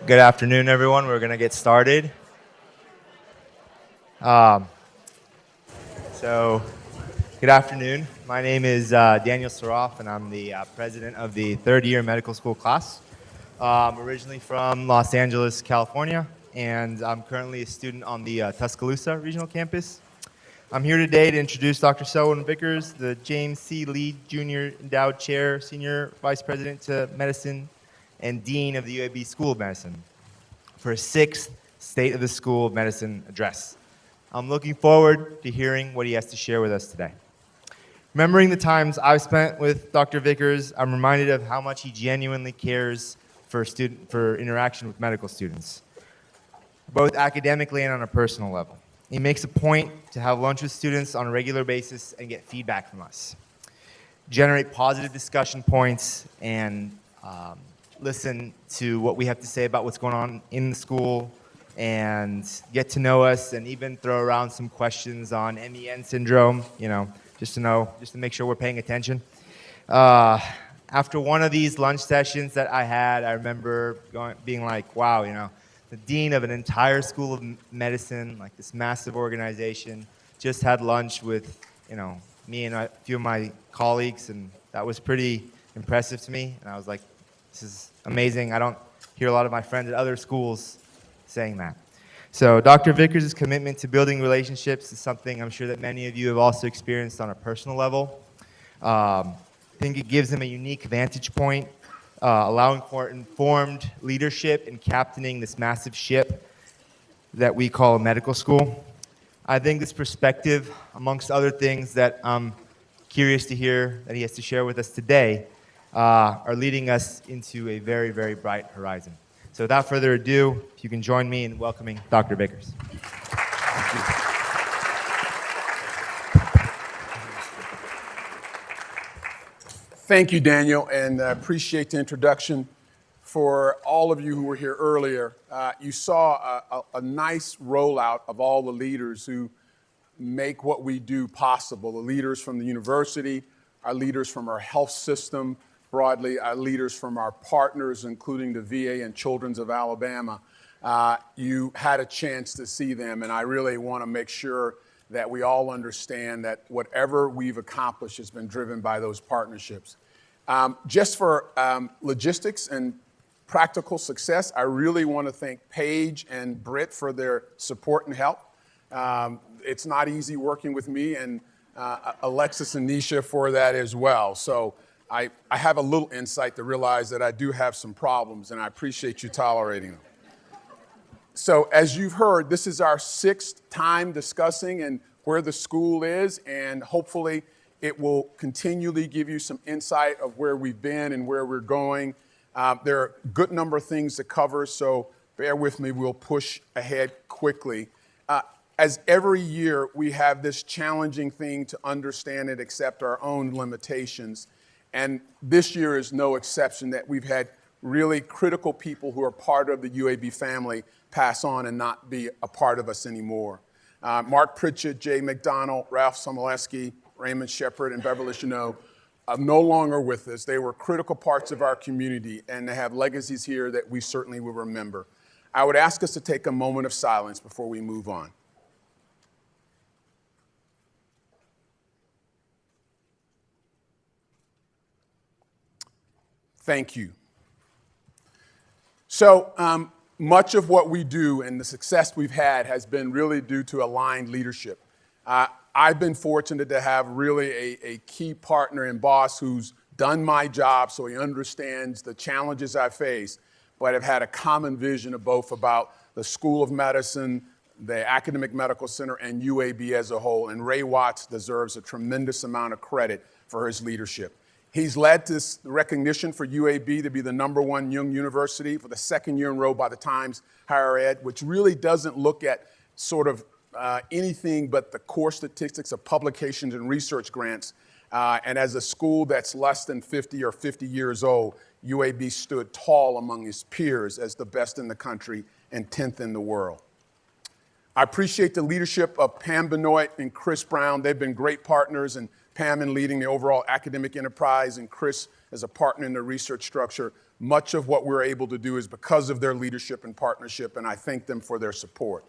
Good afternoon, everyone. We're going to get started. Um, so, good afternoon. My name is Daniel Saroff, and I'm the president of the third-year medical school class. I'm originally from Los Angeles, California, and I'm currently a student on the Tuscaloosa Regional Campus. I'm here today to introduce Dr. Selwyn Vickers, the James C. Lee Jr. Endowed Chair, Senior Vice President to Medicine, and Dean of the UAB School of Medicine, for a sixth State of the School of Medicine address. I'm looking forward to hearing what he has to share with us today. Remembering the times I've spent with Dr. Vickers, I'm reminded of how much he genuinely cares for interaction with medical students, both academically and on a personal level. He makes a point to have lunch with students on a regular basis and get feedback from us, generate positive discussion points, and listen to what we have to say about what's going on in the school and get to know us, and even throw around some questions on MEN syndrome, just to make sure we're paying attention. After one of these lunch sessions that I had, I remember being like, wow, the dean of an entire school of medicine, like this massive organization, just had lunch with, me and a few of my colleagues, and that was pretty impressive to me. And I was like, this is amazing. I don't hear a lot of my friends at other schools saying that. So Dr. Vickers' commitment to building relationships is something I'm sure that many of you have also experienced on a personal level. I think it gives him a unique vantage point, allowing for informed leadership in captaining this massive ship that we call a medical school. I think this perspective, amongst other things that I'm curious to hear that he has to share with us today, are leading us into a very, very bright horizon. So without further ado, if you can join me in welcoming Dr. Vickers. Thank you, Daniel, and I appreciate the introduction. For all of you who were here earlier, you saw a nice rollout of all the leaders who make what we do possible. The leaders from the university, our leaders from our health system, broadly, our leaders from our partners, including the VA and Children's of Alabama. You had a chance to see them, and I really want to make sure that we all understand that whatever we've accomplished has been driven by those partnerships. Just for logistics and practical success, I really want to thank Paige and Britt for their support and help. It's not easy working with me, and Alexis and Nisha for that as well. So I have a little insight to realize that I do have some problems, and I appreciate you tolerating them. So as you've heard, this is our sixth time discussing and where the school is, and hopefully it will continually give you some insight of where we've been and where we're going. There are a good number of things to cover, so bear with me, we'll push ahead quickly. As every year, we have this challenging thing to understand and accept our own limitations. And this year is no exception, that we've had really critical people who are part of the UAB family pass on and not be a part of us anymore. Mark Pritchett, Jay McDonald, Ralph Somoleski, Raymond Shepard, and Beverly Chanot are no longer with us. They were critical parts of our community, and they have legacies here that we certainly will remember. I would ask us to take a moment of silence before we move on. Thank you. So much of what we do and the success we've had has been really due to aligned leadership. I've been fortunate to have really a key partner and boss who's done my job, so he understands the challenges I face, but have had a common vision of both about the School of Medicine, the Academic Medical Center, and UAB as a whole. And Ray Watts deserves a tremendous amount of credit for his leadership. He's led this recognition for UAB to be the #1 young university for the second year in a row by the Times Higher Ed, which really doesn't look at sort of anything but the core statistics of publications and research grants. And as a school that's less than 50 or 50 years old, UAB stood tall among its peers as the best in the country and 10th in the world. I appreciate the leadership of Pam Benoit and Chris Brown. They've been great partners, and Pam in leading the overall academic enterprise, and Chris as a partner in the research structure. Much of what we're able to do is because of their leadership and partnership, and I thank them for their support.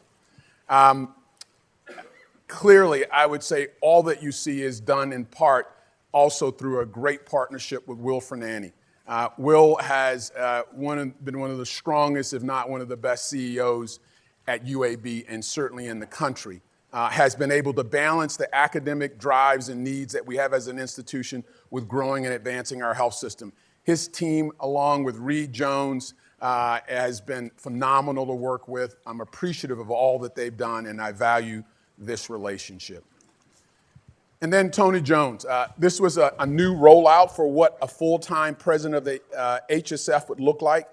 Clearly, I would say all that you see is done in part also through a great partnership with Will Fernandy. Will has been one of the strongest, if not one of the best CEOs at UAB and certainly in the country. Has been able to balance the academic drives and needs that we have as an institution with growing and advancing our health system. His team, along with Reed Jones, has been phenomenal to work with. I'm appreciative of all that they've done, and I value this relationship. And then Tony Jones. This was a new rollout for what a full-time president of the HSF would look like,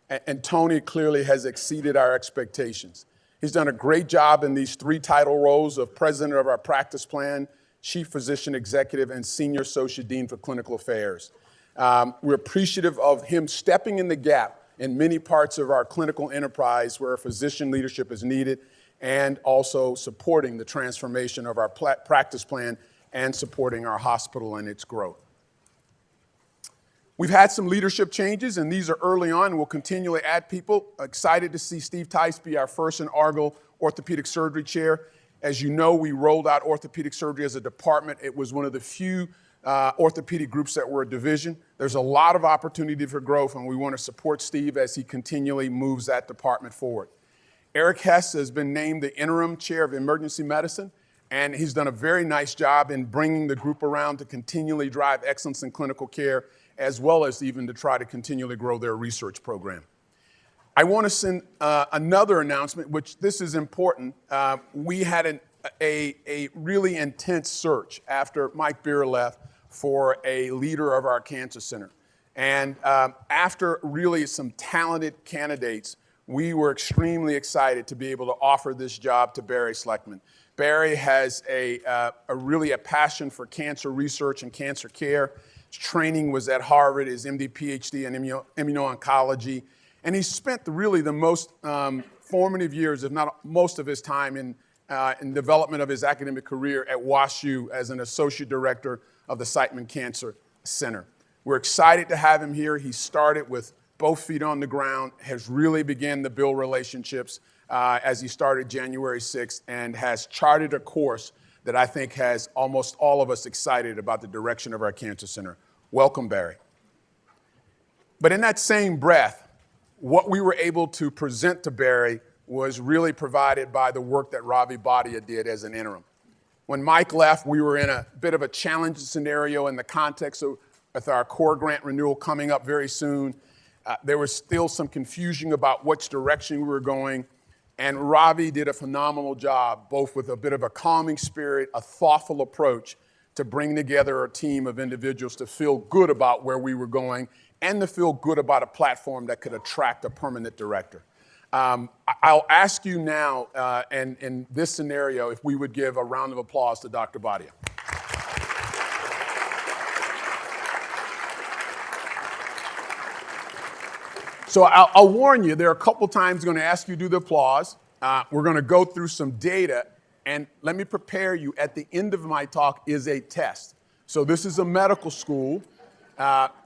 and Tony clearly has exceeded our expectations. He's done a great job in these 3 title roles of president of our practice plan, chief physician executive, and senior associate dean for clinical affairs. We're appreciative of him stepping in the gap in many parts of our clinical enterprise where physician leadership is needed, and also supporting the transformation of our practice plan and supporting our hospital and its growth. We've had some leadership changes, and these are early on, and we'll continually add people. Excited to see Steve Tice be our first inaugural orthopedic surgery chair. As you know, we rolled out orthopedic surgery as a department. It was one of the few orthopedic groups that were a division. There's a lot of opportunity for growth, and we want to support Steve as he continually moves that department forward. Eric Hess has been named the interim chair of emergency medicine, and he's done a very nice job in bringing the group around to continually drive excellence in clinical care, as well as even to try to continually grow their research program. I want to send another announcement, which this is important. We had a really intense search after Mike Beer left for a leader of our cancer center. And after really some talented candidates, we were extremely excited to be able to offer this job to Barry Schleckman. Barry has really a passion for cancer research and cancer care. His training was at Harvard, his MD, PhD in immuno-oncology. And he spent really the most formative years, if not most of his time, in development of his academic career at WashU as an associate director of the Siteman Cancer Center. We're excited to have him here. He started with both feet on the ground, has really begun to build relationships as he started January 6th, and has charted a course that I think has almost all of us excited about the direction of our cancer center. Welcome, Barry. But in that same breath, what we were able to present to Barry was really provided by the work that Ravi Bhatia did as an interim. When Mike left, we were in a bit of a challenging scenario in the context of with our core grant renewal coming up very soon. There was still some confusion about which direction we were going. And Ravi did a phenomenal job, both with a bit of a calming spirit, a thoughtful approach to bring together a team of individuals to feel good about where we were going and to feel good about a platform that could attract a permanent director. I'll ask you now, and in this scenario, if we would give a round of applause to Dr. Bhatia. So I'll warn you, there are a couple times I'm going to ask you to do the applause. We're going to go through some data, and let me prepare you. At the end of my talk is a test. So this is a medical school.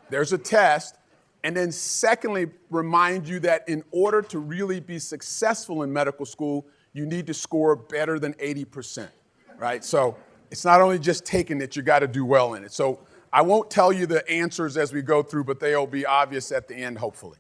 There's a test. And then secondly, remind you that in order to really be successful in medical school, you need to score better than 80%, right? So it's not only just taking it, you got to do well in it. So I won't tell you the answers as we go through, but they'll be obvious at the end, hopefully.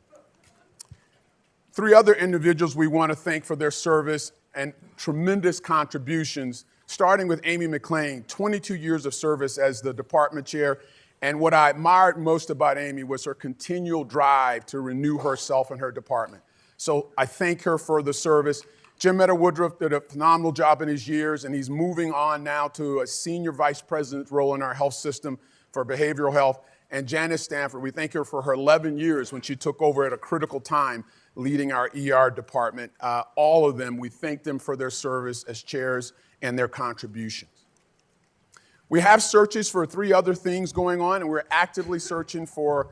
3 other individuals we want to thank for their service and tremendous contributions, starting with Amy McLean, 22 years of service as the department chair. And what I admired most about Amy was her continual drive to renew herself and her department. So I thank her for the service. Jim Mehta-Woodruff did a phenomenal job in his years, and he's moving on now to a senior vice president role in our health system for behavioral health. And Janice Stanford, we thank her for her 11 years when she took over at a critical time leading our ER department. All of them, we thank them for their service as chairs and their contributions. We have searches for 3 other things going on, and we're actively searching for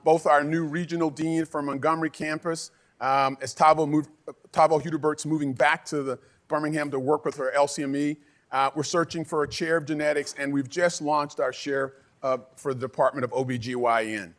both our new regional dean for Montgomery campus, as Tavo Huderbert's moving back to the Birmingham to work with her LCME. We're searching for a chair of genetics, and we've just launched our chair for the Department of OBGYN.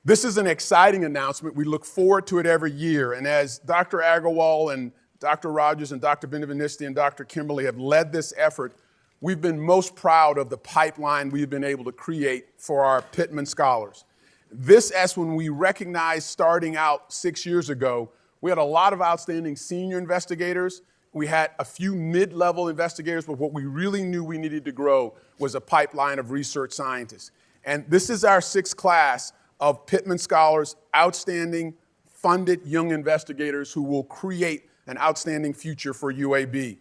This is an exciting announcement. We look forward to it every year. And as Dr. Agarwal and Dr. Rogers and Dr. Benvenisti and Dr. Kimberly have led this effort, we've been most proud of the pipeline we've been able to create for our Pittman Scholars. This, as when we recognized starting out 6 years ago, we had a lot of outstanding senior investigators. We had a few mid-level investigators, but what we really knew we needed to grow was a pipeline of research scientists. And this is our sixth class of Pittman Scholars, outstanding, funded young investigators who will create an outstanding future for UAB.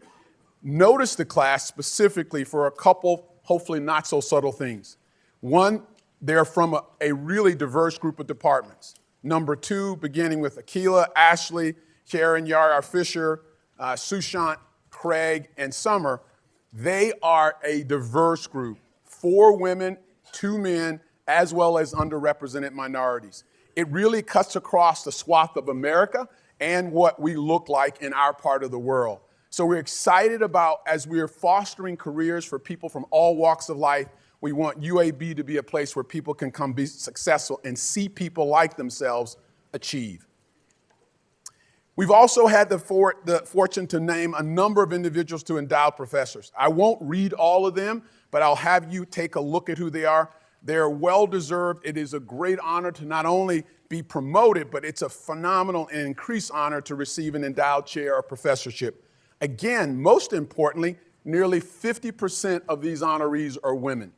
Notice the class specifically for a couple, hopefully not so subtle things. One, they're from a really diverse group of departments. Number two, beginning with Akila, Ashley, Karen, Yara Fisher, Sushant, Craig, and Summer, they are a diverse group. 4 women, 2 men, as well as underrepresented minorities. It really cuts across the swath of America and what we look like in our part of the world. So we're excited about, as we're fostering careers for people from all walks of life, we want UAB to be a place where people can come be successful and see people like themselves achieve. We've also had the fortune to name a number of individuals to endowed professors. I won't read all of them, but I'll have you take a look at who they are. They're well-deserved. It is a great honor to not only be promoted, but it's a phenomenal and increased honor to receive an endowed chair or professorship. Again, most importantly, nearly 50% of these honorees are women.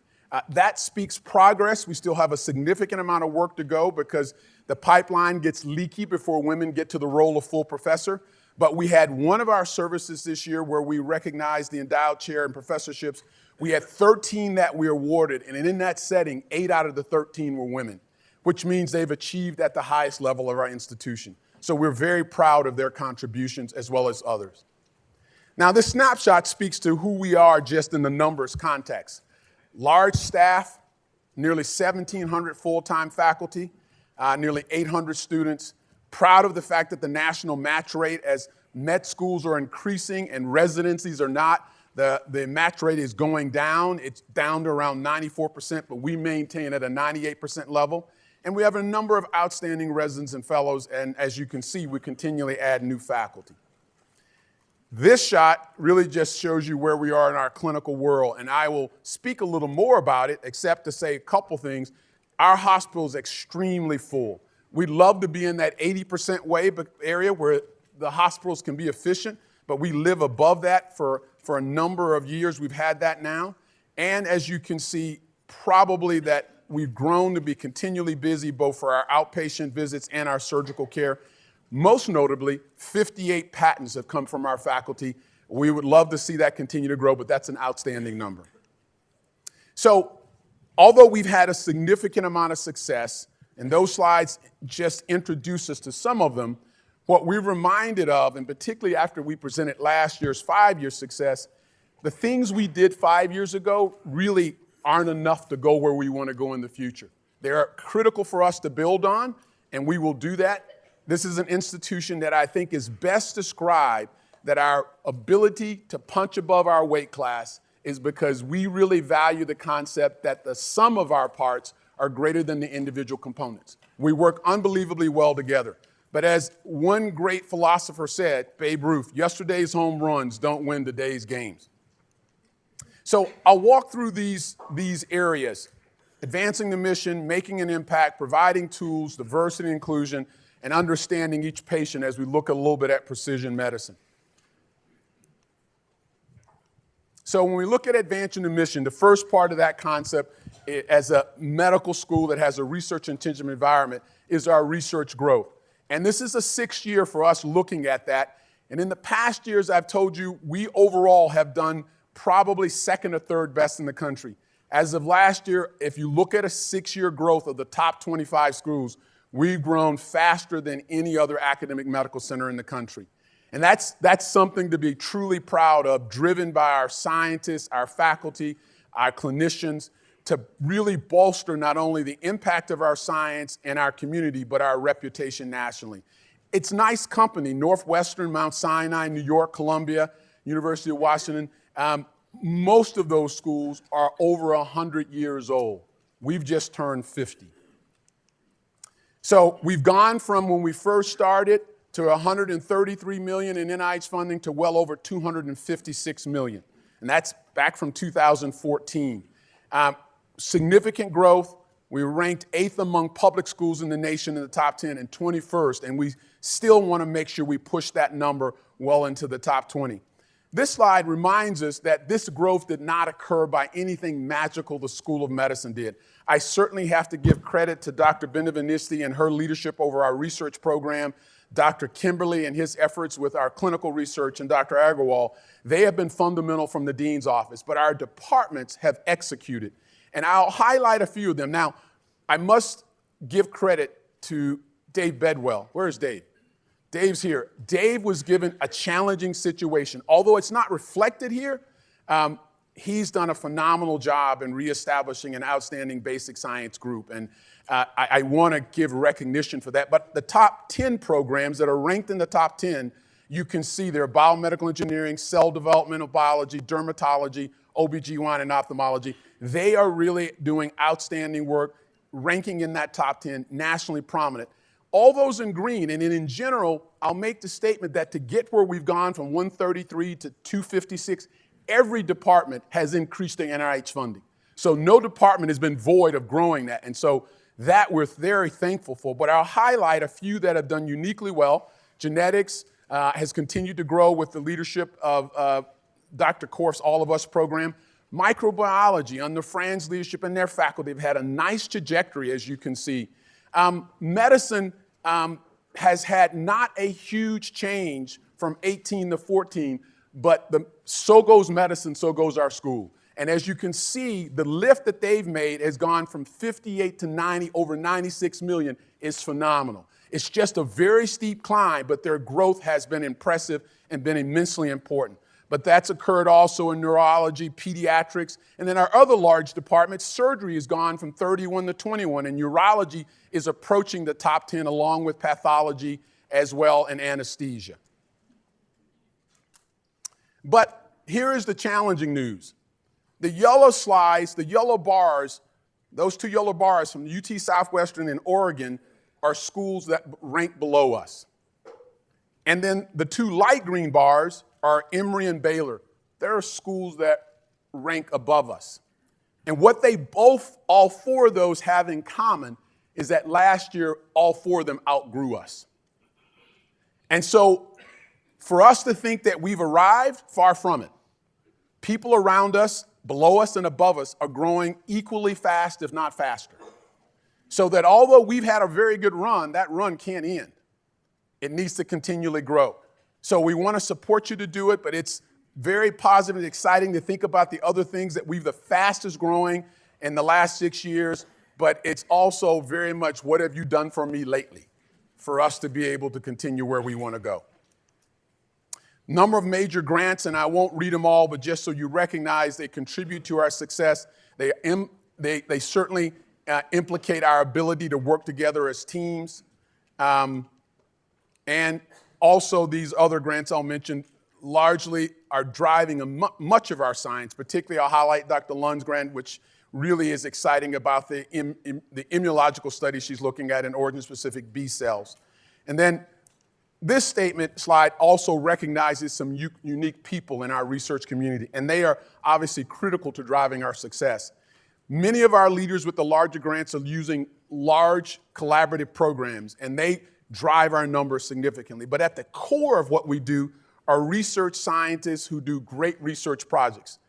That speaks progress. We still have a significant amount of work to go because the pipeline gets leaky before women get to the role of full professor. But we had one of our services this year where we recognized the endowed chair and professorships. We had 13 that we awarded, and in that setting, 8 out of the 13 were women, which means they've achieved at the highest level of our institution. So we're very proud of their contributions as well as others. Now, this snapshot speaks to who we are just in the numbers context. Large staff, nearly 1,700 full-time faculty, nearly 800 students. Proud of the fact that the national match rate, as med schools are increasing and residencies are not, the match rate is going down. It's down to around 94%, but we maintain at a 98% level. And we have a number of outstanding residents and fellows, and as you can see, we continually add new faculty. This shot really just shows you where we are in our clinical world, and I will speak a little more about it, except to say a couple things. Our hospital is extremely full. We'd love to be in that 80% area where the hospitals can be efficient, but we live above that for a number of years. We've had that now. And as you can see, probably that we've grown to be continually busy both for our outpatient visits and our surgical care. Most notably, 58 patents have come from our faculty. We would love to see that continue to grow, but that's an outstanding number. So, although we've had a significant amount of success, and those slides just introduce us to some of them, what we're reminded of, and particularly after we presented last year's 5-year success, the things we did 5 years ago really aren't enough to go where we want to go in the future. They're critical for us to build on, and we will do that. This is an institution that I think is best described that our ability to punch above our weight class is because we really value the concept that the sum of our parts are greater than the individual components. We work unbelievably well together. But as one great philosopher said, Babe Ruth, yesterday's home runs don't win today's games. So I'll walk through these areas: advancing the mission, making an impact, providing tools, diversity and inclusion, and understanding each patient as we look a little bit at precision medicine. So when we look at advancing the mission, the first part of that concept as a medical school that has a research-intensive environment is our research growth. And this is the 6th year for us looking at that. And in the past years, I've told you, we overall have done probably second or third best in the country. As of last year, if you look at a 6-year growth of the top 25 schools, we've grown faster than any other academic medical center in the country. And that's something to be truly proud of, driven by our scientists, our faculty, our clinicians, to really bolster not only the impact of our science and our community, but our reputation nationally. It's nice company: Northwestern, Mount Sinai, New York, Columbia, University of Washington. Most of those schools are over 100 years old. We've just turned 50. So we've gone from when we first started to 133 million in NIH funding to well over 256 million. And that's back from 2014. Significant growth. We were ranked 8th among public schools in the nation in the top 10 and 21st, and we still want to make sure we push that number well into the top 20. This slide reminds us that this growth did not occur by anything magical the School of Medicine did. I certainly have to give credit to Dr. Benvenisti and her leadership over our research program, Dr. Kimberly and his efforts with our clinical research, and Dr. Agarwal. They have been fundamental from the dean's office, but our departments have executed. And I'll highlight a few of them. Now, I must give credit to Dave Bedwell. Where's Dave? Dave's here. Dave was given a challenging situation. Although it's not reflected here, he's done a phenomenal job in reestablishing an outstanding basic science group. And I want to give recognition for that. But the top 10 programs that are ranked in the top 10, you can see they're biomedical engineering, cell developmental biology, dermatology, OBGYN, and ophthalmology. They are really doing outstanding work, ranking in that top 10, nationally prominent. All those in green, and in general, I'll make the statement that to get where we've gone from 133 to 256, every department has increased their NIH funding. So no department has been void of growing that. And so that we're very thankful for. But I'll highlight a few that have done uniquely well. Genetics has continued to grow with the leadership of Dr. Korf's All of Us program. Microbiology, under Fran's leadership and their faculty, have had a nice trajectory, as you can see. Medicine has had not a huge change from 18 to 14, but so goes medicine, so goes our school. And as you can see, the lift that they've made has gone from 58 to 90, over 96 million is phenomenal. It's just a very steep climb, but their growth has been impressive and been immensely important. But that's occurred also in neurology, pediatrics, and then our other large departments, surgery has gone from 31 to 21, and urology is approaching the top 10 along with pathology as well and anesthesia. But here is the challenging news. The yellow slides, the yellow bars, those two yellow bars from UT Southwestern and Oregon are schools that rank below us. And then the two light green bars are Emory and Baylor. There are schools that rank above us. And what they all four of those have in common is that last year, all four of them outgrew us. And so for us to think that we've arrived, far from it. People around us, below us and above us, are growing equally fast, if not faster. So that although we've had a very good run, that run can't end. It needs to continually grow. So we want to support you to do it, but it's very positive and exciting to think about the other things that we've the fastest growing in the last 6 years, but it's also very much what have you done for me lately for us to be able to continue where we want to go. Number of major grants, and I won't read them all, but just so you recognize they contribute to our success. They certainly implicate our ability to work together as teams. And also these other grants I'll mention largely are driving much of our science. Particularly I'll highlight Dr. Lund's grant, which really is exciting about the immunological study she's looking at in origin-specific B cells. And then this slide also recognizes some unique people in our research community, and they are obviously critical to driving our success. Many of our leaders with the larger grants are using large collaborative programs, and they drive our numbers significantly. But at the core of what we do are research scientists who do great research projects.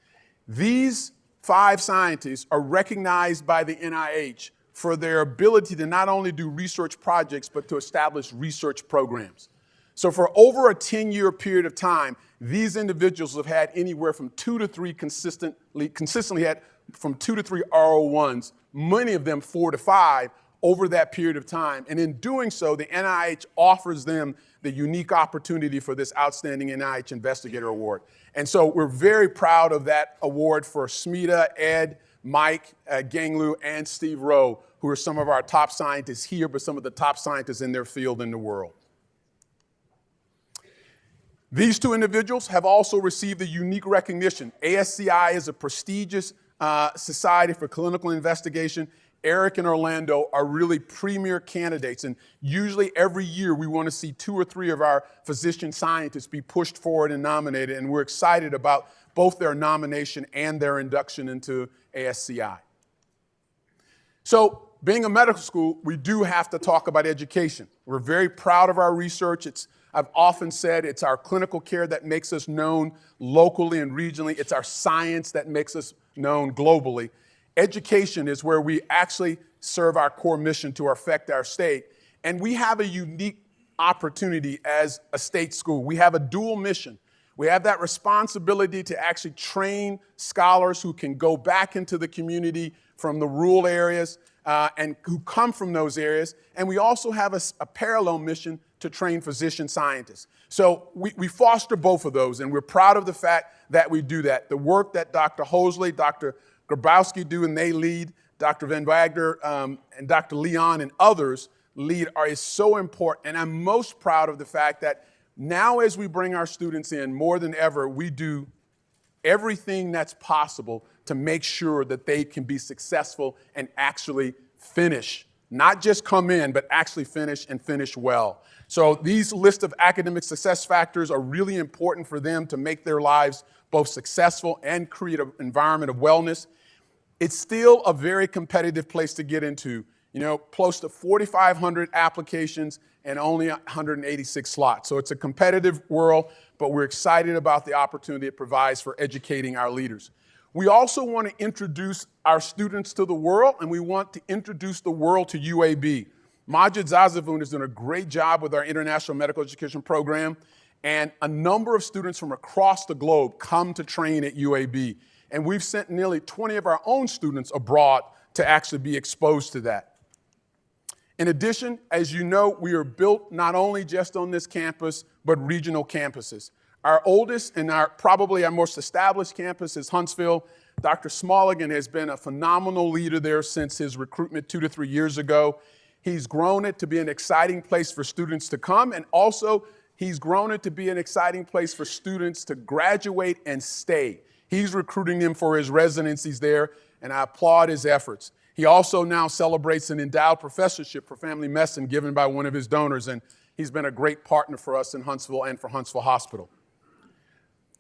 These 5 scientists are recognized by the NIH for their ability to not only do research projects, but to establish research programs. So for over a 10-year period of time, these individuals have had anywhere from 2 to 3 consistently had from 2 to 3 R01s, many of them 4 to 5 over that period of time. And in doing so, the NIH offers them the unique opportunity for this outstanding NIH Investigator Award. And so we're very proud of that award for Smita, Ed, Mike, Ganglu, and Steve Rowe, who are some of our top scientists here, but some of the top scientists in their field in the world. These 2 individuals have also received a unique recognition. ASCI is a prestigious society for clinical investigation, Eric and Orlando are really premier candidates. And usually every year we want to see 2 or 3 of our physician scientists be pushed forward and nominated. And we're excited about both their nomination and their induction into ASCI. So being a medical school, we do have to talk about education. We're very proud of our research. I've often said it's our clinical care that makes us known locally and regionally. It's our science that makes us known globally. Education is where we actually serve our core mission to affect our state. And we have a unique opportunity as a state school. We have a dual mission. We have that responsibility to actually train scholars who can go back into the community from the rural areas and who come from those areas. And we also have a parallel mission to train physician scientists. So we foster both of those, and we're proud of the fact that we do that. The work that Dr. Hosley, Dr. Grabowski do and they lead, Dr. Van Wagner and Dr. Leon and others lead is so important. And I'm most proud of the fact that now as we bring our students in, more than ever, we do everything that's possible to make sure that they can be successful and actually finish. Not just come in, but actually finish and finish well. So these list of academic success factors are really important for them to make their lives both successful and create an environment of wellness. It's still a very competitive place to get into. You know, close to 4,500 applications and only 186 slots. So it's a competitive world, but we're excited about the opportunity it provides for educating our leaders. We also want to introduce our students to the world, and we want to introduce the world to UAB. Majid Zazavoon has done a great job with our International Medical Education Program, and a number of students from across the globe come to train at UAB. And we've sent nearly 20 of our own students abroad to actually be exposed to that. In addition, as you know, we are built not only just on this campus, but regional campuses. Our oldest and probably our most established campus is Huntsville. Dr. Smulligan has been a phenomenal leader there since his recruitment 2 to 3 years ago. He's grown it to be an exciting place for students to come, and also he's grown it to be an exciting place for students to graduate and stay. He's recruiting them for his residencies there, and I applaud his efforts. He also now celebrates an endowed professorship for family medicine given by one of his donors, and he's been a great partner for us in Huntsville and for Huntsville Hospital.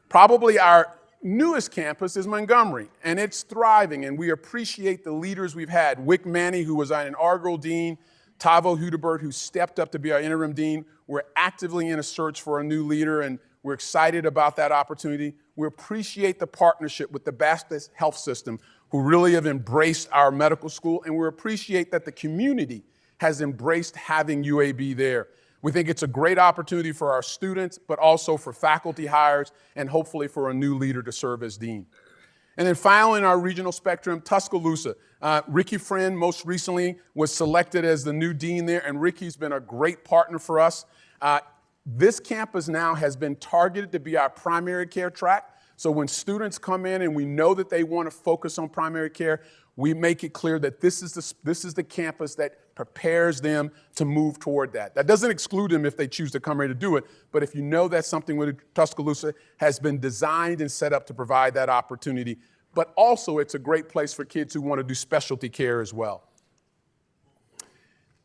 Probably our newest campus is Montgomery, and it's thriving, and we appreciate the leaders we've had. Wick Manny, who was our inaugural dean, Tavo Hudebert, who stepped up to be our interim dean. We're actively in a search for a new leader, and we're excited about that opportunity. We appreciate the partnership with the Baptist Health System, who really have embraced our medical school, and we appreciate that the community has embraced having UAB there. We think it's a great opportunity for our students, but also for faculty hires, and hopefully for a new leader to serve as dean. And then finally, in our regional spectrum, Tuscaloosa. Ricky Friend most recently was selected as the new dean there, and Ricky's been a great partner for us. This campus now has been targeted to be our primary care track. So when students come in and we know that they want to focus on primary care, we make it clear that this is the campus that prepares them to move toward that. That doesn't exclude them if they choose to come here to do it, but if you know that's something where Tuscaloosa has been designed and set up to provide that opportunity. But also it's a great place for kids who want to do specialty care as well.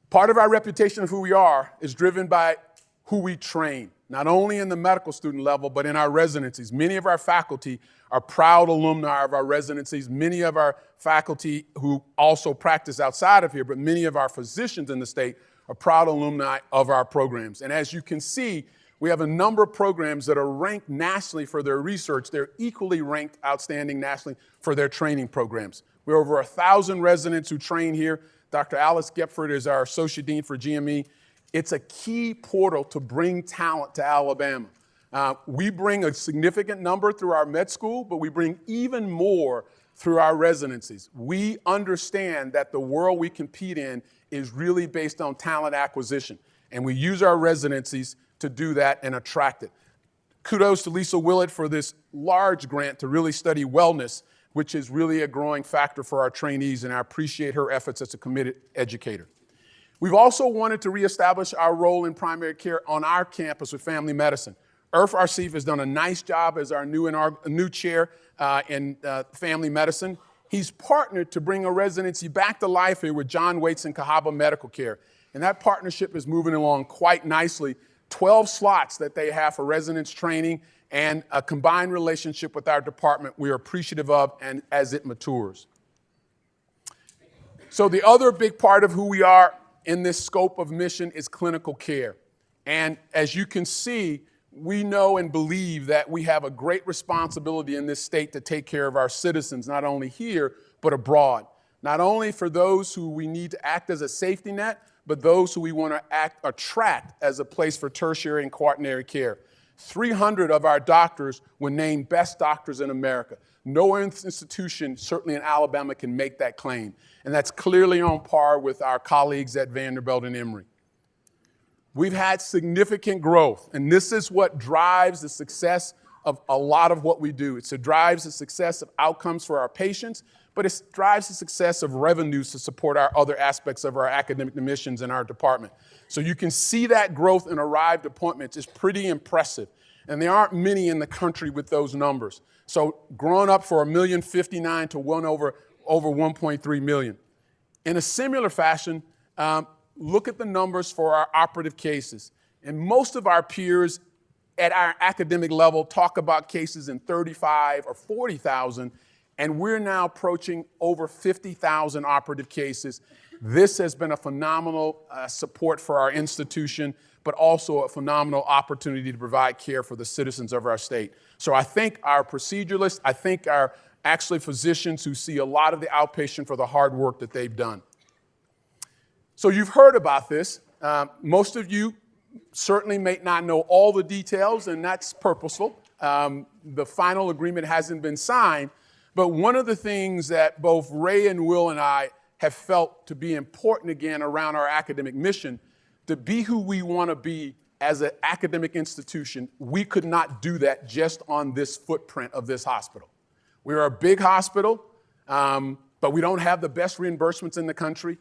Part of our reputation of who we are is driven by who we train, not only in the medical student level, but in our residencies. Many of our faculty are proud alumni of our residencies. Many of our faculty who also practice outside of here, but many of our physicians in the state are proud alumni of our programs. And as you can see, we have a number of programs that are ranked nationally for their research. They're equally ranked outstanding nationally for their training programs. We have over 1,000 residents who train here. Dr. Alice Gepford is our Associate Dean for GME. It's a key portal to bring talent to Alabama. We bring a significant number through our med school, but we bring even more through our residencies. We understand that the world we compete in is really based on talent acquisition, and we use our residencies to do that and attract it. Kudos to Lisa Willett for this large grant to really study wellness, which is really a growing factor for our trainees, and I appreciate her efforts as a committed educator. We've also wanted to reestablish our role in primary care on our campus with family medicine. Irf Arsif has done a nice job as our new chair in family medicine. He's partnered to bring a residency back to life here with John Waits and Cahaba Medical Care. And that partnership is moving along quite nicely. 12 slots that they have for residence training and a combined relationship with our department we are appreciative of and as it matures. So the other big part of who we are in this scope of mission is clinical care. And as you can see, we know and believe that we have a great responsibility in this state to take care of our citizens, not only here, but abroad. Not only for those who we need to act as a safety net, but those who we want to attract as a place for tertiary and quaternary care. 300 of our doctors were named best doctors in America. No institution, certainly in Alabama, can make that claim. And that's clearly on par with our colleagues at Vanderbilt and Emory. We've had significant growth, and this is what drives the success of a lot of what we do. It drives the success of outcomes for our patients, but it drives the success of revenues to support our other aspects of our academic missions in our department. So you can see that growth in arrived appointments is pretty impressive, and there aren't many in the country with those numbers. So growing up for 1,059,000 to over 1.3 million. In a similar fashion, look at the numbers for our operative cases. And most of our peers at our academic level talk about cases in 35 or 40,000, and we're now approaching over 50,000 operative cases. This has been a phenomenal support for our institution, but also a phenomenal opportunity to provide care for the citizens of our state. So I thank our proceduralists, I thank our actually physicians who see a lot of the outpatient for the hard work that they've done. So you've heard about this. Most of you certainly may not know all the details, and that's purposeful. The final agreement hasn't been signed, but one of the things that both Ray and Will and I have felt to be important again around our academic mission, to be who we want to be as an academic institution, we could not do that just on this footprint of this hospital. We're a big hospital, but we don't have the best reimbursements in the country.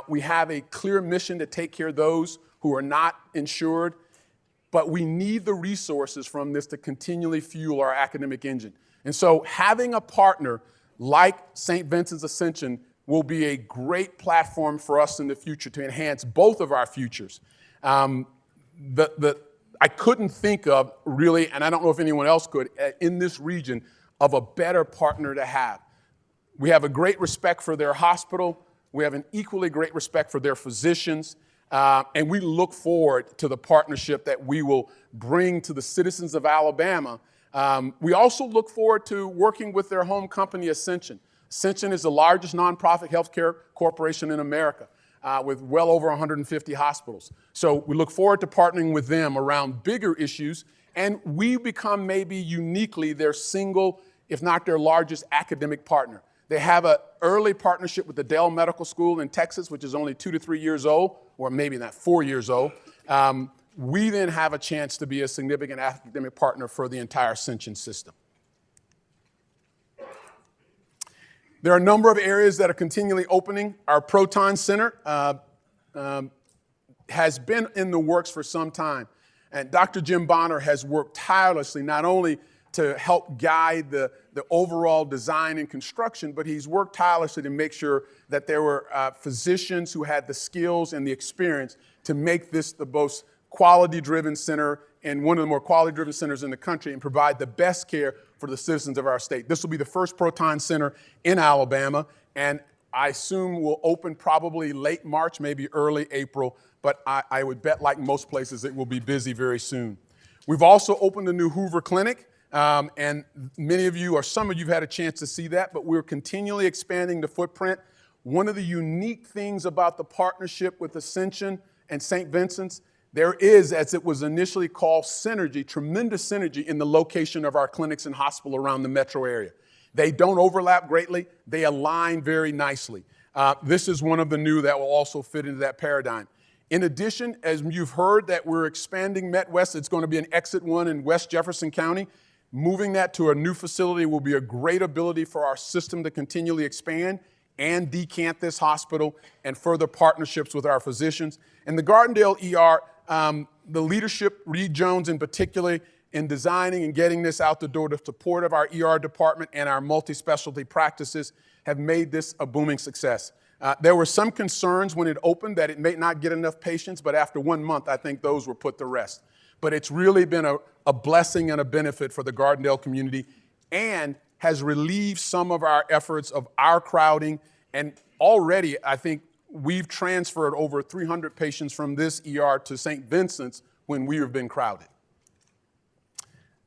We have a clear mission to take care of those who are not insured, but we need the resources from this to continually fuel our academic engine. And so having a partner like St. Vincent's Ascension will be a great platform for us in the future to enhance both of our futures. I couldn't think of really, and I don't know if anyone else could, in this region, of a better partner to have. We have a great respect for their hospital. We have an equally great respect for their physicians. And we look forward to the partnership that we will bring to the citizens of Alabama. We also look forward to working with their home company, Ascension. Ascension is the largest nonprofit healthcare corporation in America with well over 150 hospitals. So we look forward to partnering with them around bigger issues, and we become maybe uniquely their single, if not their largest academic partner. They have an early partnership with the Dell Medical School in Texas, which is only 2 to 3 years old, or maybe not 4 years old. We then have a chance to be a significant academic partner for the entire Ascension system. There are a number of areas that are continually opening. Our Proton Center has been in the works for some time. And Dr. Jim Bonner has worked tirelessly not only to help guide the overall design and construction, but he's worked tirelessly to make sure that there were physicians who had the skills and the experience to make this the most quality-driven center and one of the more quality-driven centers in the country and provide the best care for the citizens of our state. This will be the first Proton Center in Alabama, and I assume will open probably late March, maybe early April, but I would bet, like most places, it will be busy very soon. We've also opened a new Hoover Clinic, and many of you, or some of you have had a chance to see that, but we're continually expanding the footprint. One of the unique things about the partnership with Ascension and St. Vincent's, there is, as it was initially called, synergy, tremendous synergy in the location of our clinics and hospital around the metro area. They don't overlap greatly. They align very nicely. This is one of the new that will also fit into that paradigm. In addition, as you've heard, that we're expanding MetWest. It's going to be an Exit 1 in West Jefferson County. Moving that to a new facility will be a great ability for our system to continually expand and decant this hospital and further partnerships with our physicians. And the Gardendale ER, the leadership, Reed Jones in particular, in designing and getting this out the door. The support of our ER department and our multi-specialty practices have made this a booming success. There were some concerns when it opened that it may not get enough patients, but after 1 month, I think those were put to rest. But it's really been a blessing and a benefit for the Gardendale community and has relieved some of our efforts of our crowding. And already, I think we've transferred over 300 patients from this ER to St. Vincent's when we have been crowded.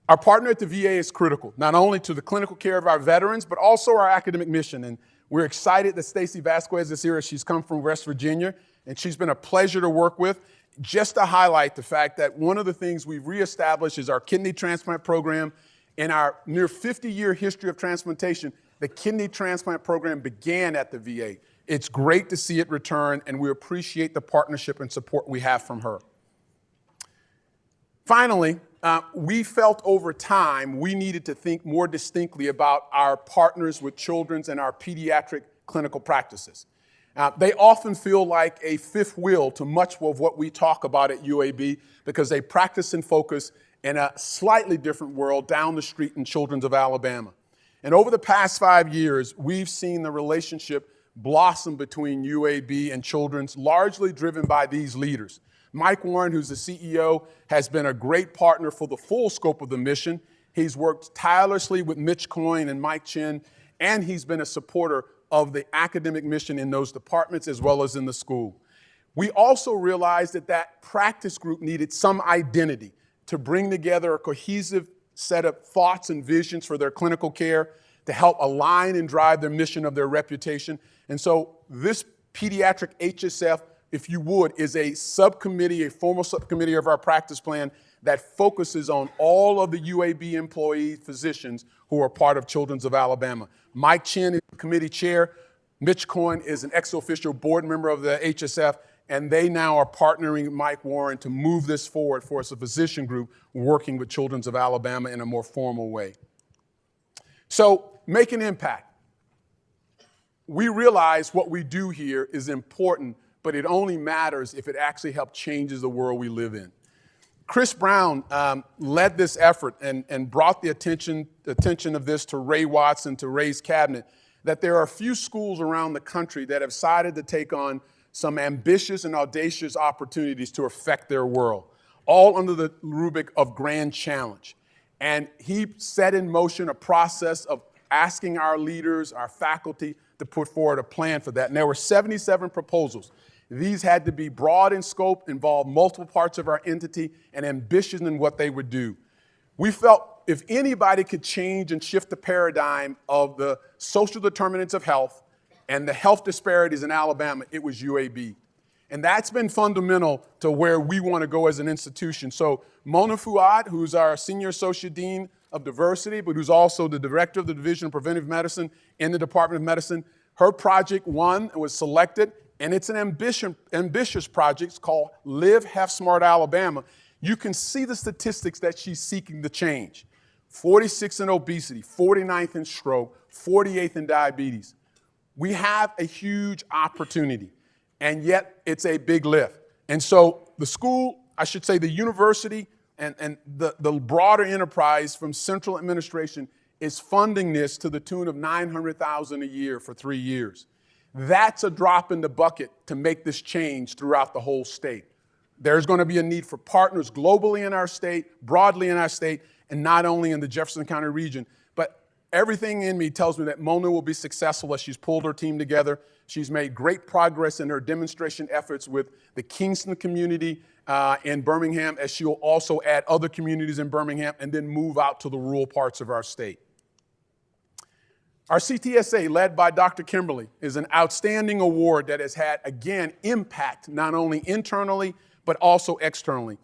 Our partner at the VA is critical, not only to the clinical care of our veterans, but also our academic mission. And we're excited that Stacey Vasquez is here. She's come from West Virginia, and she's been a pleasure to work with. Just to highlight the fact that one of the things we've reestablished is our kidney transplant program. In our near 50-year history of transplantation, the kidney transplant program began at the VA. It's great to see it return, and we appreciate the partnership and support we have from her. Finally, we felt over time we needed to think more distinctly about our partners with children's and our pediatric clinical practices. They often feel like a fifth wheel to much of what we talk about at UAB because they practice and focus in a slightly different world down the street in Children's of Alabama. And over the past 5 years, we've seen the relationship blossom between UAB and Children's, largely driven by these leaders. Mike Warren, who's the CEO, has been a great partner for the full scope of the mission. He's worked tirelessly with Mitch Coyne and Mike Chin, and he's been a supporter of the academic mission in those departments as well as in the school. We also realized that that practice group needed some identity to bring together a cohesive set of thoughts and visions for their clinical care, to help align and drive their mission of their reputation. And so this pediatric HSF, if you would, is a subcommittee, a formal subcommittee of our practice plan that focuses on all of the UAB employee physicians who are part of Children's of Alabama. Mike Chin is the committee chair. Mitch Coyne is an ex-official board member of the HSF, and they now are partnering with Mike Warren to move this forward for us, a physician group working with Children's of Alabama in a more formal way. So, make an impact. We realize what we do here is important, but it only matters if it actually helps changes the world we live in. Chris Brown led this effort and brought the attention of this to Ray Watson, to Ray's cabinet, that there are a few schools around the country that have decided to take on some ambitious and audacious opportunities to affect their world, all under the rubric of grand challenge. And he set in motion a process of asking our leaders, our faculty, to put forward a plan for that. And there were 77 proposals. These had to be broad in scope, involve multiple parts of our entity, and ambitious in what they would do. We felt if anybody could change and shift the paradigm of the social determinants of health and the health disparities in Alabama, it was UAB. And that's been fundamental to where we want to go as an institution. So Mona Fuad, who's our Senior Associate Dean of Diversity, but who's also the Director of the Division of Preventive Medicine in the Department of Medicine, her project won and was selected, and it's an ambitious project. It's called Live Health Smart Alabama. You can see the statistics that she's seeking to change. 46 in obesity, 49th in stroke, 48th in diabetes. We have a huge opportunity, and yet it's a big lift. And so the school, I should say the university, and the broader enterprise from central administration is funding this to the tune of $900,000 a year for 3 years. That's a drop in the bucket to make this change throughout the whole state. There's going to be a need for partners globally in our state, broadly in our state, and not only in the Jefferson County region. But everything in me tells me that Mona will be successful as she's pulled her team together. She's made great progress in her demonstration efforts with the Kingston community in Birmingham, as she will also add other communities in Birmingham and then move out to the rural parts of our state. Our CTSA, led by Dr. Kimberly, is an outstanding award that has had, again, impact not only internally, but also externally.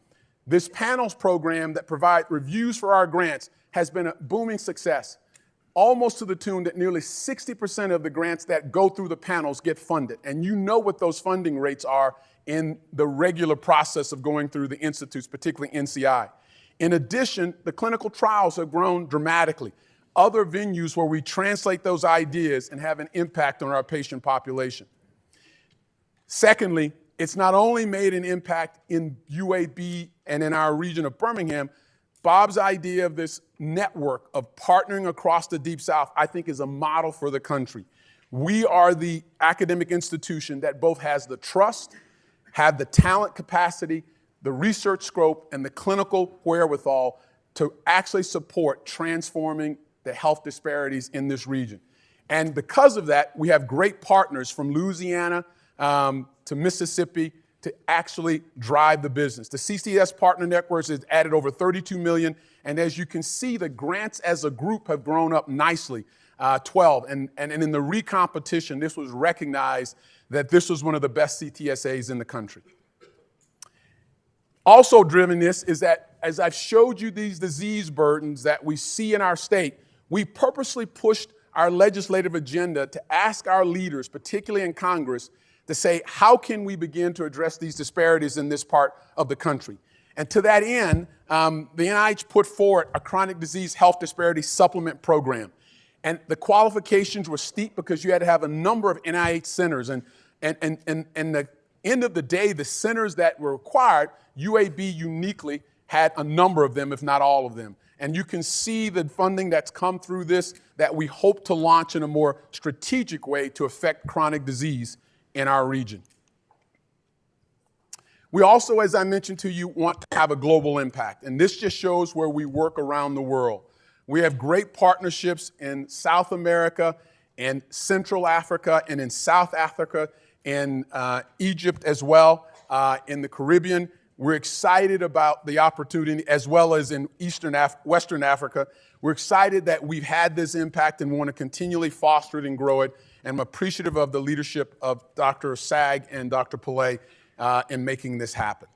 This panels program that provides reviews for our grants has been a booming success, almost to the tune that nearly 60% of the grants that go through the panels get funded. And you know what those funding rates are in the regular process of going through the institutes, particularly NCI. In addition, the clinical trials have grown dramatically. Other venues where we translate those ideas and have an impact on our patient population. Secondly, it's not only made an impact in UAB and in our region of Birmingham, Bob's idea of this network of partnering across the Deep South, I think, is a model for the country. We are the academic institution that both has the trust, have the talent capacity, the research scope, and the clinical wherewithal to actually support transforming the health disparities in this region. And because of that, we have great partners from Louisiana to Mississippi to actually drive the business. The CCS Partner Network has added over 32 million, and as you can see, the grants as a group have grown up nicely, 12. And in the recompetition, this was recognized that this was one of the best CTSAs in the country. Also driven this is that, as I've showed you these disease burdens that we see in our state, we purposely pushed our legislative agenda to ask our leaders, particularly in Congress, to say, how can we begin to address these disparities in this part of the country? And to that end, the NIH put forward a chronic disease health disparity supplement program. And the qualifications were steep because you had to have a number of NIH centers. And the end of the day, the centers that were required, UAB uniquely had a number of them, if not all of them. And you can see the funding that's come through this that we hope to launch in a more strategic way to affect chronic disease in our region. We also, as I mentioned to you, want to have a global impact. And this just shows where we work around the world. We have great partnerships in South America and Central Africa and in South Africa and Egypt as well, in the Caribbean. We're excited about the opportunity, as well as in Western Africa. We're excited that we've had this impact and want to continually foster it and grow it. And I'm appreciative of the leadership of Dr. Sag and Dr. Pillay in making this happen.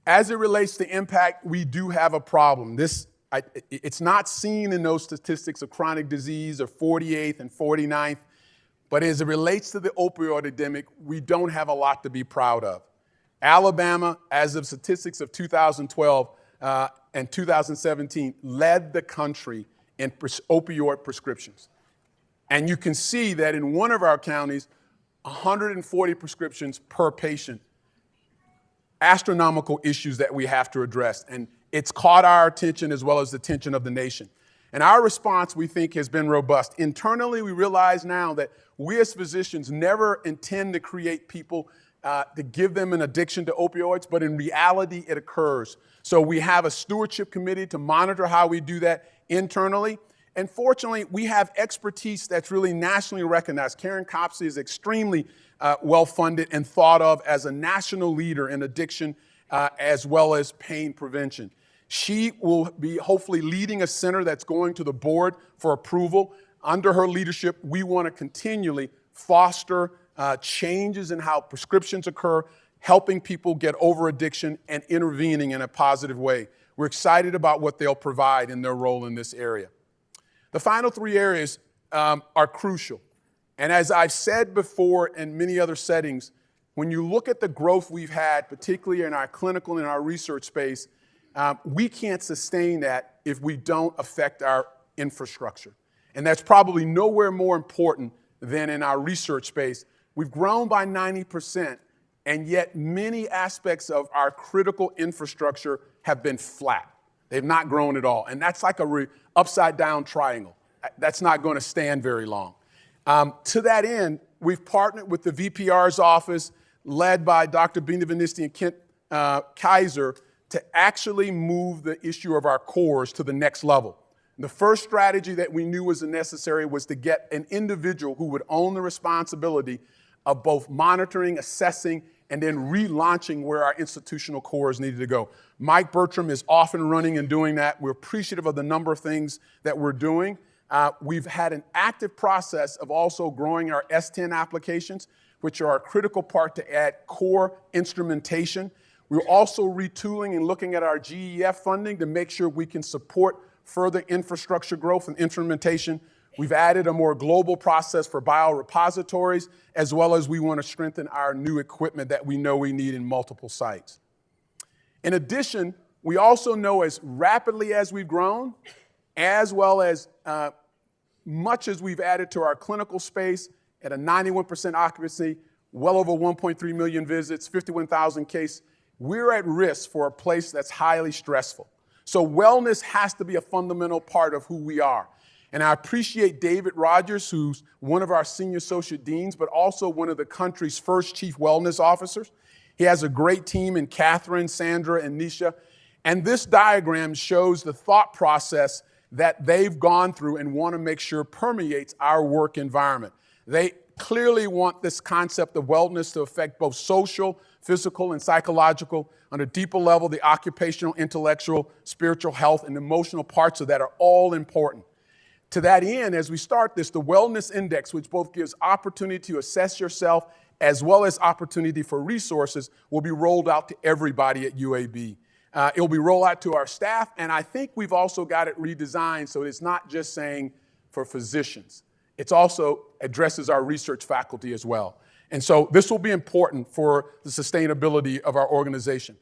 As it relates to impact, we do have a problem. It's not seen in those statistics of chronic disease of 48th and 49th. But as it relates to the opioid epidemic, we don't have a lot to be proud of. Alabama, as of statistics of 2012 and 2017, led the country in opioid prescriptions. And you can see that in one of our counties, 140 prescriptions per patient. Astronomical issues that we have to address. And it's caught our attention as well as the attention of the nation. And our response, we think, has been robust. Internally, we realize now that we as physicians never intend to create people to give them an addiction to opioids, but in reality, it occurs. So we have a stewardship committee to monitor how we do that internally. And fortunately, we have expertise that's really nationally recognized. Karen Copsey is extremely well-funded and thought of as a national leader in addiction as well as pain prevention. She will be hopefully leading a center that's going to the board for approval. Under her leadership, we want to continually foster changes in how prescriptions occur, helping people get over addiction and intervening in a positive way. We're excited about what they'll provide in their role in this area. The final three areas are crucial. And as I've said before in many other settings, when you look at the growth we've had, particularly in our clinical and our research space, we can't sustain that if we don't affect our infrastructure. And that's probably nowhere more important than in our research space. We've grown by 90%, and yet many aspects of our critical infrastructure have been flat. They've not grown at all. And that's like a upside-down triangle. That's not going to stand very long. To that end, we've partnered with the VPR's office, led by Dr. Bina Vinisti and Kent Kaiser, to actually move the issue of our cores to the next level. The first strategy that we knew was necessary was to get an individual who would own the responsibility of both monitoring, assessing, and then relaunching where our institutional cores needed to go. Mike Bertram is often running and doing that. We're appreciative of the number of things that we're doing. We've had an active process of also growing our S10 applications, which are a critical part to add core instrumentation. We're also retooling and looking at our GEF funding to make sure we can support further infrastructure growth and instrumentation. We've added a more global process for biorepositories, as well as we want to strengthen our new equipment that we know we need in multiple sites. In addition, we also know as rapidly as we've grown, as well as much as we've added to our clinical space at a 91% occupancy, well over 1.3 million visits, 51,000 case we're at risk for a place that's highly stressful. So wellness has to be a fundamental part of who we are. And I appreciate David Rogers, who's one of our senior associate deans, but also one of the country's first chief wellness officers. He has a great team in Catherine, Sandra, and Nisha. And this diagram shows the thought process that they've gone through and want to make sure permeates our work environment. They clearly want this concept of wellness to affect both social, physical, and psychological. On a deeper level, the occupational, intellectual, spiritual health, and emotional parts of that are all important. To that end, as we start this, the Wellness Index, which both gives opportunity to assess yourself as well as opportunity for resources, will be rolled out to everybody at UAB. It'll be rolled out to our staff, and I think we've also got it redesigned so it's not just saying for physicians. It also addresses our research faculty as well. And so this will be important for the sustainability of our organization.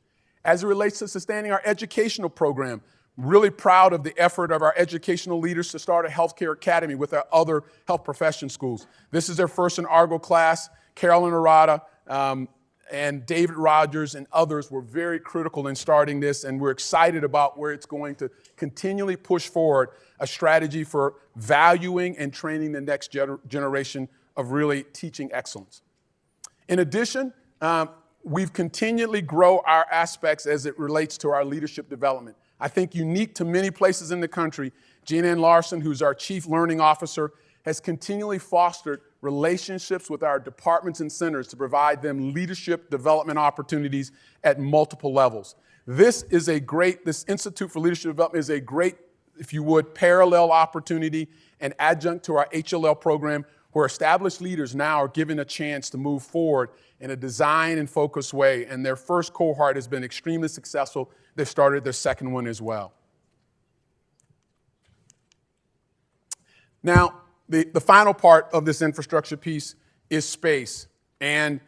As it relates to sustaining our educational program, really proud of the effort of our educational leaders to start a healthcare academy with our other health profession schools. This is their first inaugural class. Carolyn Arata and David Rogers and others were very critical in starting this, and we're excited about where it's going to continually push forward a strategy for valuing and training the next generation of really teaching excellence. In addition, we've continually grown our aspects as it relates to our leadership development. I think unique to many places in the country, Gina Ann Larson, who's our Chief Learning Officer, has continually fostered relationships with our departments and centers to provide them leadership development opportunities at multiple levels. This Institute for Leadership Development is a great, if you would, parallel opportunity and adjunct to our HLL program, where established leaders now are given a chance to move forward in a design and focused way. And their first cohort has been extremely successful. They've started their second one as well. Now, the final part of this infrastructure piece is space. And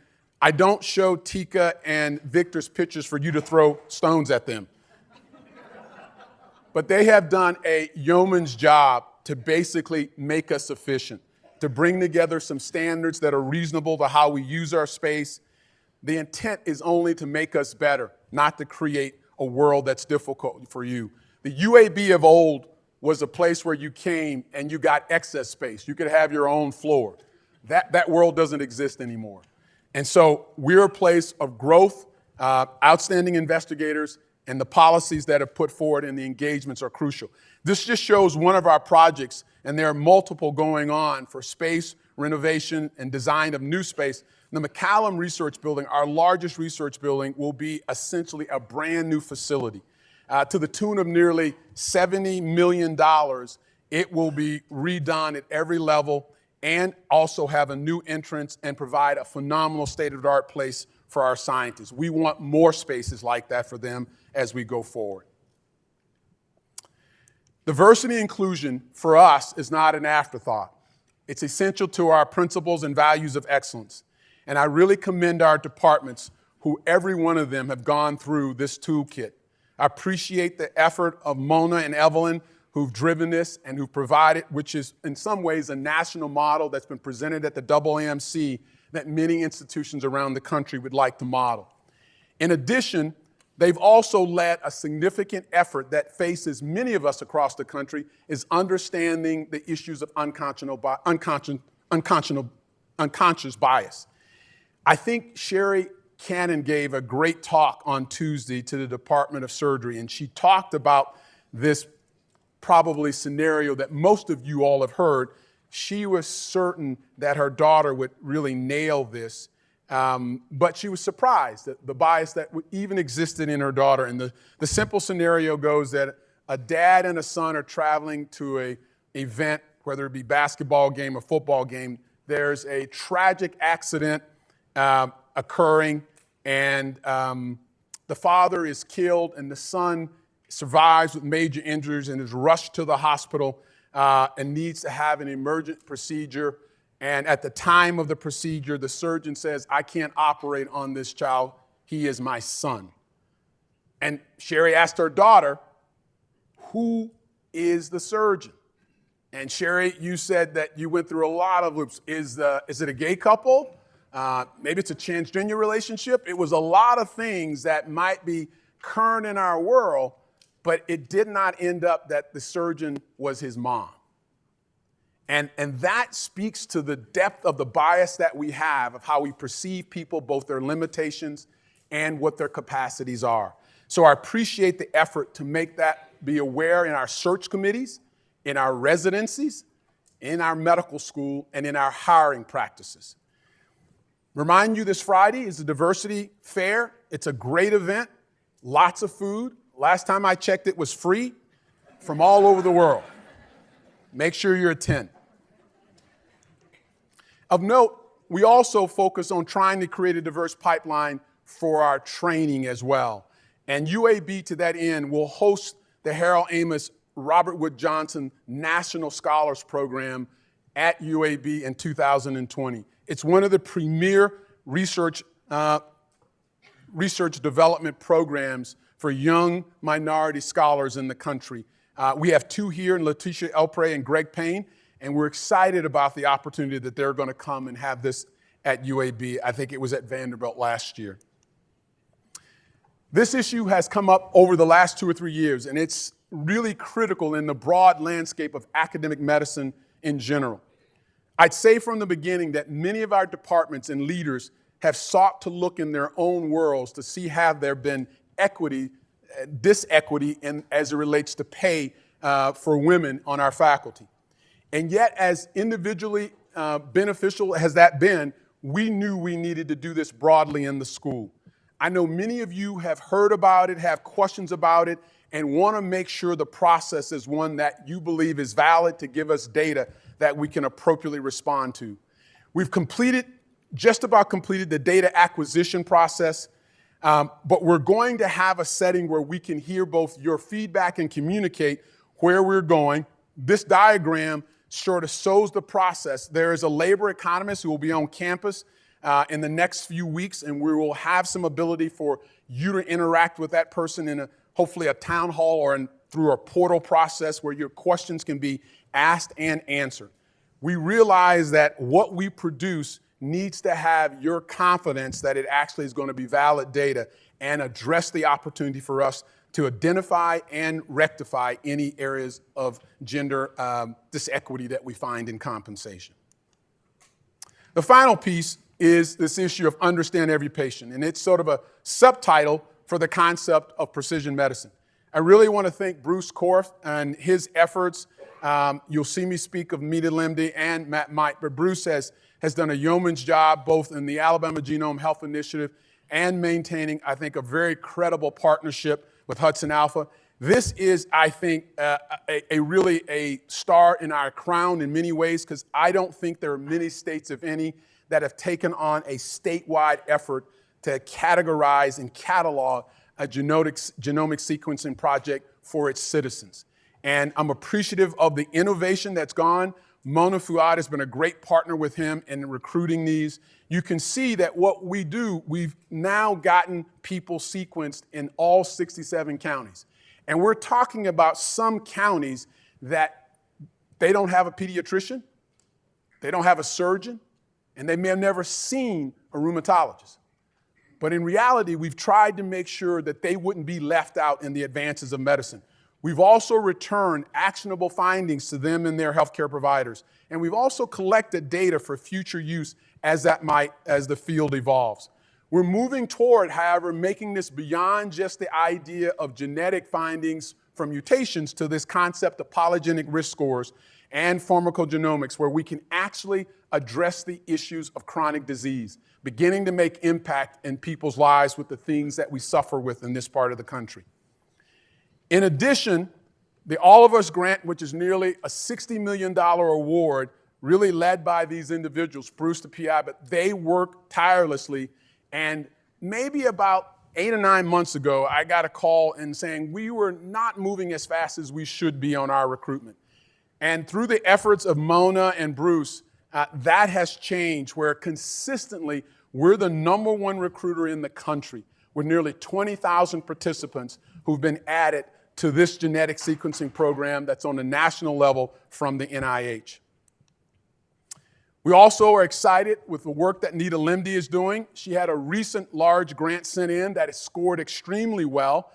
I don't show Tika and Victor's pictures for you to throw stones at them. But they have done a yeoman's job to basically make us efficient, to bring together some standards that are reasonable to how we use our space. The intent is only to make us better, not to create a world that's difficult for you. The UAB of old was a place where you came and you got excess space. You could have your own floor. That world doesn't exist anymore. And so we're a place of growth, outstanding investigators, and the policies that are put forward and the engagements are crucial. This just shows one of our projects, and there are multiple going on for space, renovation, and design of new space. The McCallum Research Building, our largest research building, will be essentially a brand new facility. To the tune of nearly $70 million, it will be redone at every level and also have a new entrance and provide a phenomenal state-of-the-art place for our scientists. We want more spaces like that for them as we go forward. Diversity and inclusion for us is not an afterthought. It's essential to our principles and values of excellence. And I really commend our departments, who every one of them have gone through this toolkit. I appreciate the effort of Mona and Evelyn, who've driven this and who've provided, which is in some ways a national model that's been presented at the AAMC that many institutions around the country would like to model. In addition, they've also led a significant effort that faces many of us across the country, is understanding the issues of unconscious bias. I think Sherry Cannon gave a great talk on Tuesday to the Department of Surgery, and she talked about this probably scenario that most of you all have heard. She was certain that her daughter would really nail this, but she was surprised at the bias that even existed in her daughter. And the simple scenario goes that a dad and a son are traveling to an event, whether it be basketball game or football game. There's a tragic accident occurring, and the father is killed, and the son survives with major injuries and is rushed to the hospital and needs to have an emergent procedure. And at the time of the procedure, the surgeon says, "I can't operate on this child. He is my son." And Sherry asked her daughter, "Who is the surgeon?" And Sherry, you said that you went through a lot of loops. Is it a gay couple? Maybe it's a transgender relationship. It was a lot of things that might be current in our world, but it did not end up that the surgeon was his mom. And that speaks to the depth of the bias that we have of how we perceive people, both their limitations and what their capacities are. So I appreciate the effort to make that be aware in our search committees, in our residencies, in our medical school, and in our hiring practices. Remind you, this Friday is the Diversity Fair. It's a great event, lots of food. Last time I checked, it was free from all over the world. Make sure you attend. Of note, we also focus on trying to create a diverse pipeline for our training as well. And UAB, to that end, will host the Harold Amos Robert Wood Johnson National Scholars Program at UAB in 2020. It's one of the premier research development programs for young minority scholars in the country. We have two here, Letitia Elpre and Greg Payne, and we're excited about the opportunity that they're going to come and have this at UAB. I think it was at Vanderbilt last year. This issue has come up over the last 2 or 3 years, and it's really critical in the broad landscape of academic medicine in general. I'd say from the beginning that many of our departments and leaders have sought to look in their own worlds to see have there been equity, disequity as it relates to pay for women on our faculty. And yet, as individually beneficial as that been, we knew we needed to do this broadly in the school. I know many of you have heard about it, have questions about it, and want to make sure the process is one that you believe is valid to give us data that we can appropriately respond to. We've just about completed the data acquisition process, but we're going to have a setting where we can hear both your feedback and communicate where we're going. This diagram sort of shows the process. There is a labor economist who will be on campus in the next few weeks, and we will have some ability for you to interact with that person in hopefully a town hall or through a portal process where your questions can be asked and answered. We realize that what we produce needs to have your confidence that it actually is going to be valid data and address the opportunity for us to identify and rectify any areas of gender disequity that we find in compensation. The final piece is this issue of understand every patient, and it's sort of a subtitle for the concept of precision medicine. I really want to thank Bruce Korf and his efforts. You'll see me speak of Mita Limdi and Matt Might, but Bruce has done a yeoman's job both in the Alabama Genome Health Initiative and maintaining, I think, a very credible partnership with Hudson Alpha. This is, I think, really a star in our crown in many ways, because I don't think there are many states, if any, that have taken on a statewide effort to categorize and catalog a genomic sequencing project for its citizens. And I'm appreciative of the innovation that's gone. Mona Fuad has been a great partner with him in recruiting these. You can see that what we do, we've now gotten people sequenced in all 67 counties. And we're talking about some counties that they don't have a pediatrician, they don't have a surgeon, and they may have never seen a rheumatologist. But in reality, we've tried to make sure that they wouldn't be left out in the advances of medicine. We've also returned actionable findings to them and their healthcare providers. And we've also collected data for future use as the field evolves. We're moving toward, however, making this beyond just the idea of genetic findings from mutations to this concept of polygenic risk scores and pharmacogenomics, where we can actually address the issues of chronic disease, beginning to make impact in people's lives with the things that we suffer with in this part of the country. In addition, the All of Us Grant, which is nearly a $60 million award, really led by these individuals, Bruce the PI, but they work tirelessly. And maybe about 8 or 9 months ago, I got a call in saying we were not moving as fast as we should be on our recruitment. And through the efforts of Mona and Bruce, that has changed, where consistently we're the #1 recruiter in the country with nearly 20,000 participants who've been added to this genetic sequencing program that's on a national level from the NIH. We also are excited with the work that Nita Limdy is doing. She had a recent large grant sent in that has scored extremely well.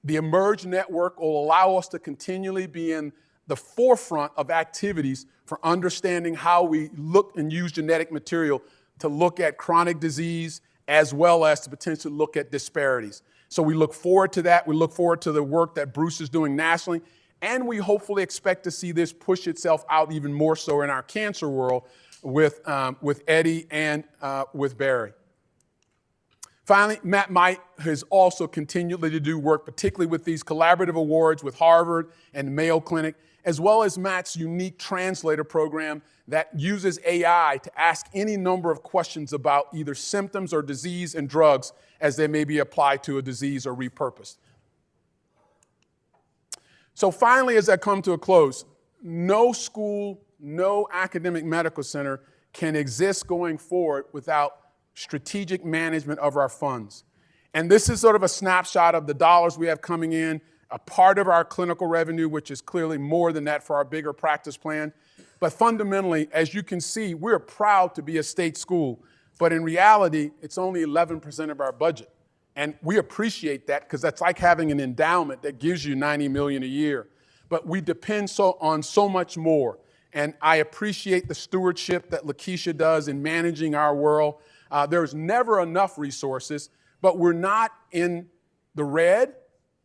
The Emerge Network will allow us to continually be in the forefront of activities for understanding how we look and use genetic material to look at chronic disease as well as to potentially look at disparities. So we look forward to that. We look forward to the work that Bruce is doing nationally. And we hopefully expect to see this push itself out even more so in our cancer world with Eddie and with Barry. Finally, Matt Might has also continually to do work, particularly with these collaborative awards with Harvard and Mayo Clinic, as well as Matt's unique translator program that uses AI to ask any number of questions about either symptoms or disease and drugs as they may be applied to a disease or repurposed. So finally, as I come to a close, no school, no academic medical center can exist going forward without strategic management of our funds. And this is sort of a snapshot of the dollars we have coming in, a part of our clinical revenue, which is clearly more than that for our bigger practice plan. But fundamentally, as you can see, we're proud to be a state school, but in reality, it's only 11% of our budget. And we appreciate that because that's like having an endowment that gives you $90 million a year. But we depend on so much more. And I appreciate the stewardship that Lakeisha does in managing our world. There's never enough resources, but we're not in the red,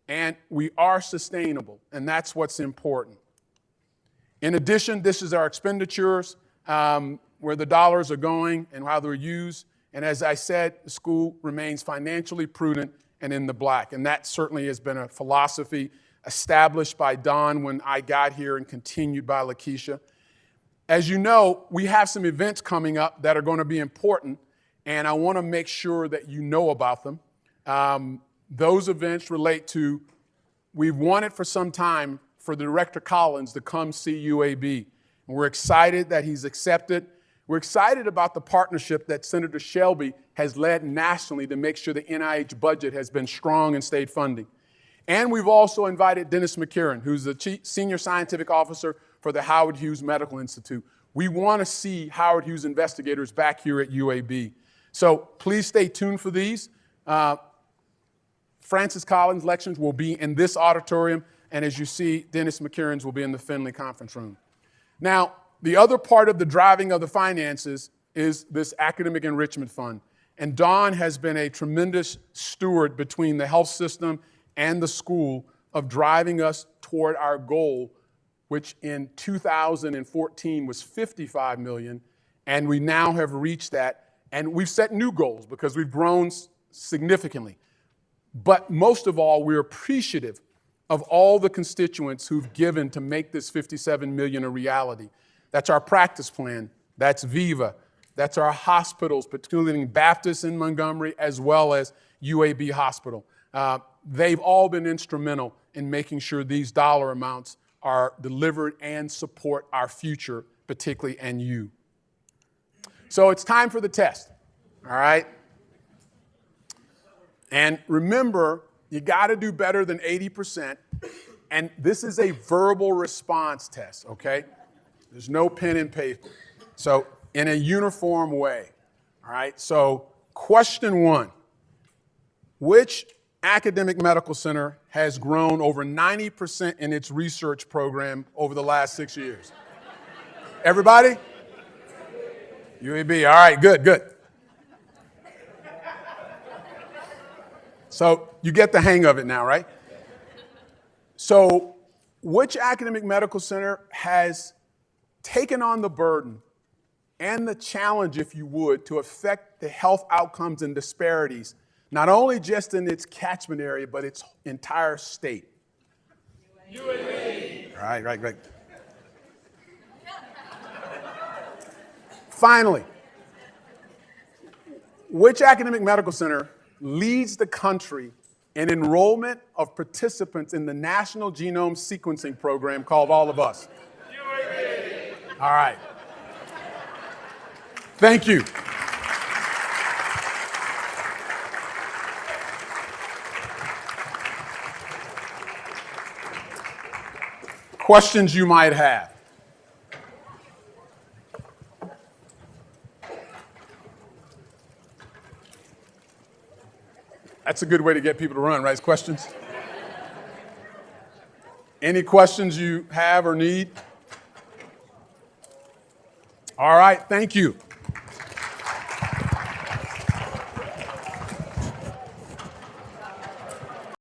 and we are sustainable, and that's what's important. In addition, this is our expenditures, where the dollars are going and how they're used. And as I said, the school remains financially prudent and in the black. And that certainly has been a philosophy established by Don when I got here and continued by Lakeisha. As you know, we have some events coming up that are going to be important, and I want to make sure that you know about them. Those events relate to, we've wanted for some time for the Director Collins to come see UAB. And we're excited that he's accepted. We're excited about the partnership that Senator Shelby has led nationally to make sure the NIH budget has been strong in state funding. And we've also invited Dennis McCarron, who's the Senior Scientific Officer for the Howard Hughes Medical Institute. We want to see Howard Hughes investigators back here at UAB. So please stay tuned for these. Francis Collins' lectures will be in this auditorium, and as you see, Dennis McCarron's will be in the Finley Conference Room. Now, the other part of the driving of the finances is this academic enrichment fund. And Don has been a tremendous steward between the health system and the school of driving us toward our goal, which in 2014 was $55 million, and we now have reached that. And we've set new goals because we've grown significantly. But most of all, we're appreciative of all the constituents who've given to make this $57 million a reality. That's our practice plan, that's Viva, that's our hospitals, particularly Baptist in Montgomery, as well as UAB Hospital. They've all been instrumental in making sure these dollar amounts are delivered and support our future, particularly, and you. So it's time for the test, all right? And remember, you got to do better than 80%, and this is a verbal response test, okay? There's no pen and paper. So in a uniform way, all right? So question one, which academic medical center has grown over 90% in its research program over the last 6 years? Everybody? UAB, all right, good. So you get the hang of it now, right? So which academic medical center has taken on the burden and the challenge, if you would, to affect the health outcomes and disparities, not only just in its catchment area, but its entire state? UAB. Right. Finally, which academic medical center leads the country in enrollment of participants in the National Genome Sequencing Program called All of Us? UAB. All right. Thank you. Questions you might have. That's a good way to get people to run, right? Questions? Any questions you have or need? All right, thank you.